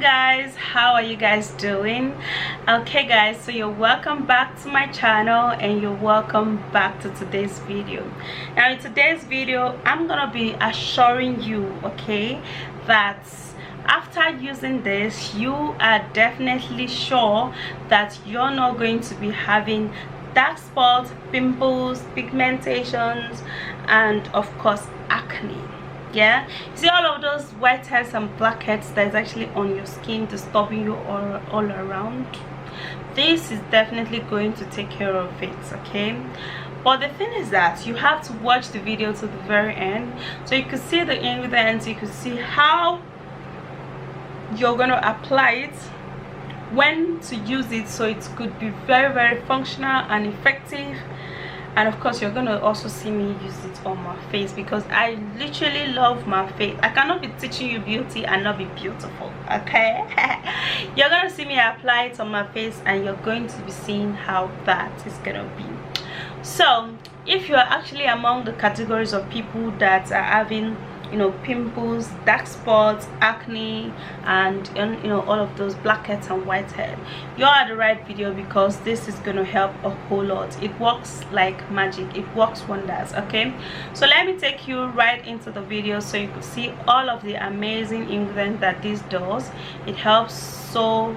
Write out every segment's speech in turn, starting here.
guys, how are you guys doing? Okay guys, so you're welcome back to my channel and you're welcome back to today's video. Now in today's video I'm gonna be assuring you, okay, that after using this you are definitely sure that you're not going to be having dark spots, pimples, pigmentations, and of course acne. Yeah, you see all of those whiteheads and blackheads that is actually on your skin, disturbing you all around. This is definitely going to take care of it, okay? But the thing is that you have to watch the video to the very end so you can see the ingredients, you can see how you're going to apply it, when to use it, so it could be very functional and effective. And of course you're gonna also see me use it on my face because I literally love my face. I cannot be teaching you beauty and not be beautiful, okay? You're gonna see me apply it on my face and you're going to be seeing how that is gonna be. So if you're actually among the categories of people that are having, you know, pimples, dark spots, acne, and you know, all of those blackheads and whitehead, you're at the right video because this is going to help a whole lot. It works like magic, it works wonders, okay? So let me take you right into the video so you can see all of the amazing ingredients that this does. It helps so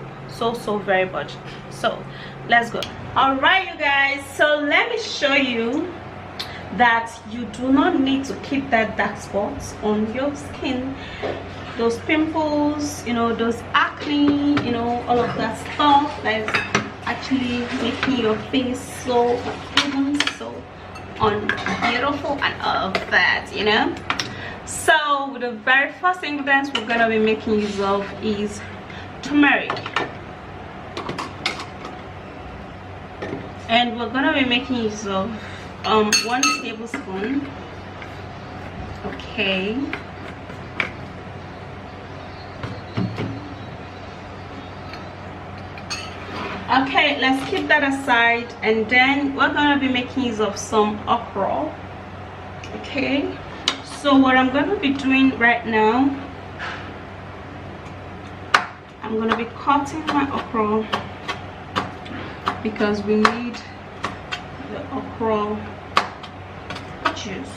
very much. So let's go. All right you guys, so let me show you that you do not need to keep that dark spots on your skin, those pimples, you know, those acne, you know, all of that stuff that is actually making your face so even so unbeautiful and all of that, you know. So the very first ingredients we're gonna be making use of is turmeric, and we're gonna be making use of 1 tablespoon. Okay, let's keep that aside, and then we're gonna be making use of some okra. Okay, so what I'm gonna be doing right now, I'm gonna be cutting my okra because we need the okra juice.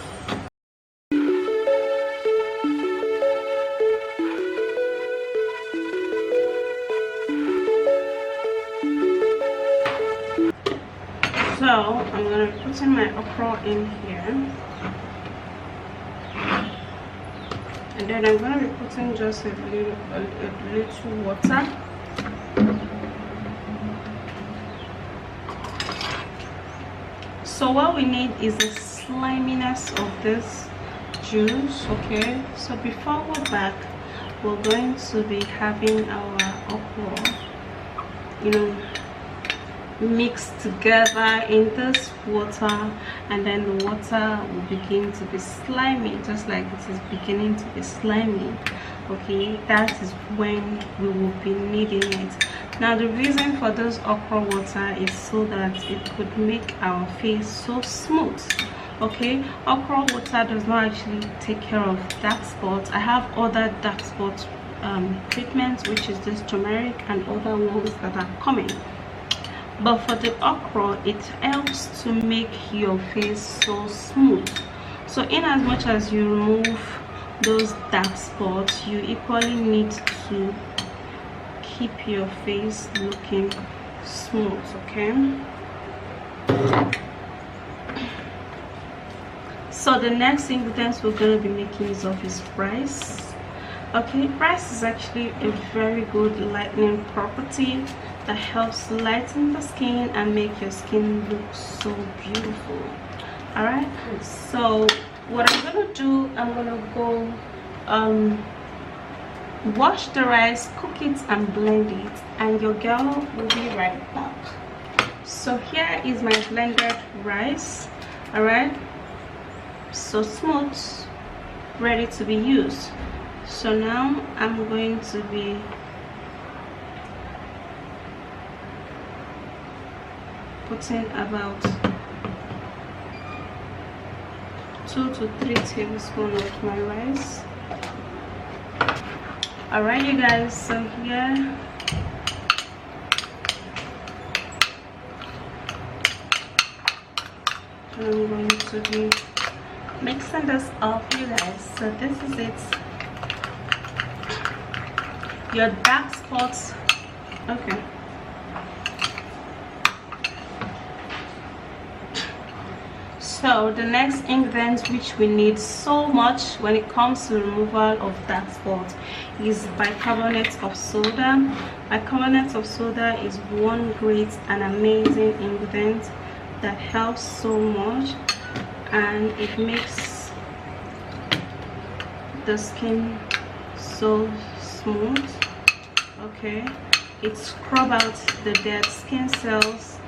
So I'm going to put in my okra in here, and then I'm going to be putting just a little water. So what we need is the sliminess of this juice, okay? So before we're back, we're going to be having our okra, you know, mixed together in this water, and then the water will begin to be slimy, just like it is beginning to be slimy. Okay, that is when we will be needing it. Now the reason for this okra water is so that it could make our face so smooth. Okay, okra water does not actually take care of dark spots. I have other dark spots treatments, which is this turmeric and other ones that are coming, but for the okra it helps to make your face so smooth. So in as much as you remove those dark spots, you equally need to keep your face looking smooth, okay? So the next ingredients we're going to be making use of is rice. Okay, rice is actually a very good lightening property that helps lighten the skin and make your skin look so beautiful. All right, so what I'm gonna do, I'm gonna go wash the rice, cook it and blend it, and your girl will be right back. So here is my blended rice. All right, so smooth, ready to be used. So now I'm going to be putting about 2 to 3 tablespoons of my rice. Alright, you guys, so here I'm going to be mixing this up, you guys. So this is it. Your dark spots. Okay. So the next ingredient which we need so much when it comes to removal of dark spots is bicarbonate of soda. Bicarbonate of soda is one great and amazing ingredient that helps so much, and it makes the skin so smooth. Okay, it scrub out the dead skin cells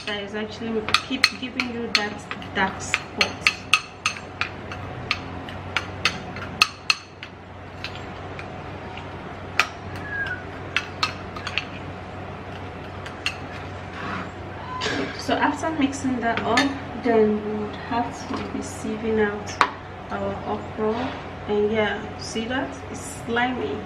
that is actually keep giving you that dark spot. So after mixing that up, then we would have to be sieving out our okra, and yeah, see that it's slimy.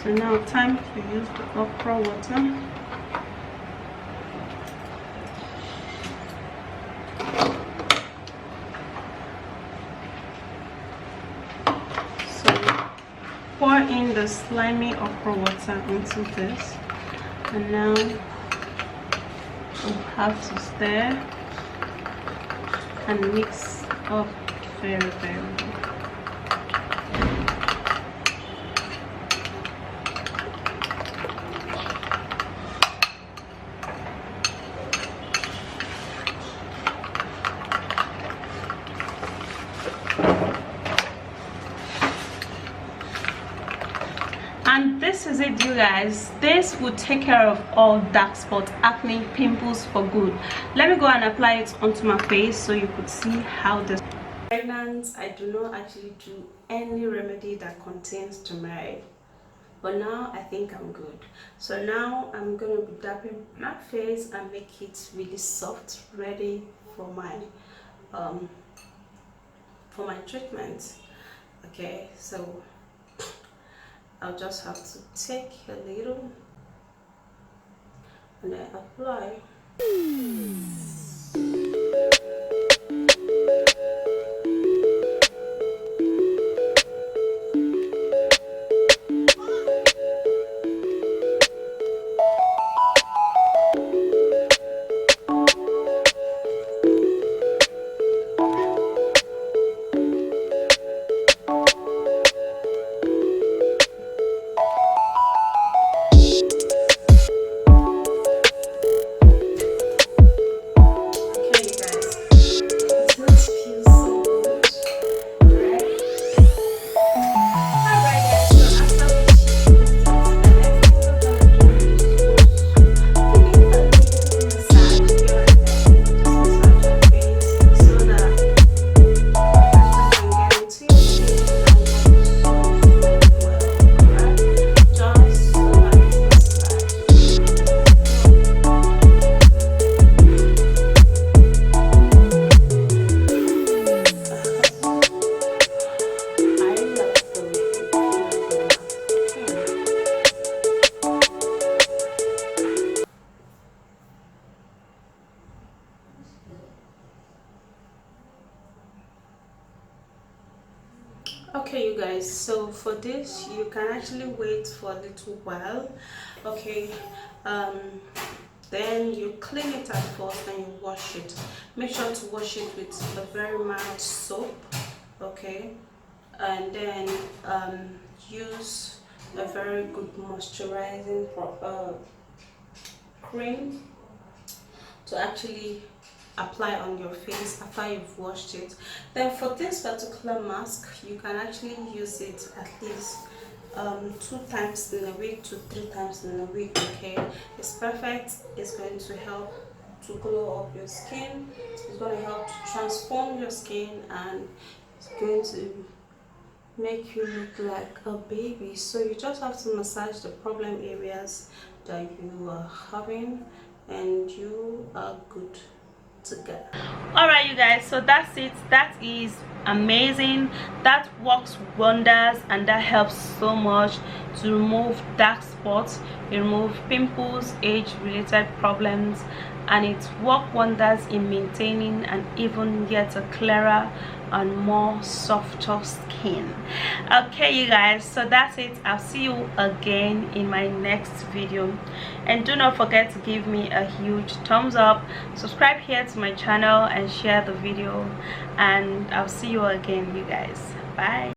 So now time to use the okra water. Pour in the slimy okra water into this, and now we'll have to stir and mix up very well. And this is it, you guys. This will take care of all dark spots, acne, pimples for good. Let me go and apply it onto my face so you could see how this. Pregnant, I do not actually do any remedy that contains turmeric, but now I think I'm good. So now I'm gonna be dabbing my face and make it really soft, ready for my treatment. Okay, so I'll just have to take a little and then apply. Okay, you guys, so for this you can actually wait for a little while. Okay, then you clean it at first and you wash it. Make sure to wash it with a very mild soap. Okay, and then use a very good moisturizing cream to actually apply on your face after you've washed it. Then for this particular mask, you can actually use it at least 2 times in a week to 3 times in a week. Okay, it's perfect. It's going to help to glow up your skin. It's going to help to transform your skin, and it's going to make you look like a baby. So you just have to massage the problem areas that you are having, and you are good to go. All right, you guys, so that's it. That is amazing. That works wonders, and that helps so much to remove dark spots, remove pimples, age related problems, and it works wonders in maintaining and even get a clearer and more softer skin. Okay, you guys, so that's it. I'll see you again in my next video, and do not forget to give me a huge thumbs up, subscribe here to my channel, and share the video, and I'll see you again, you guys. Bye.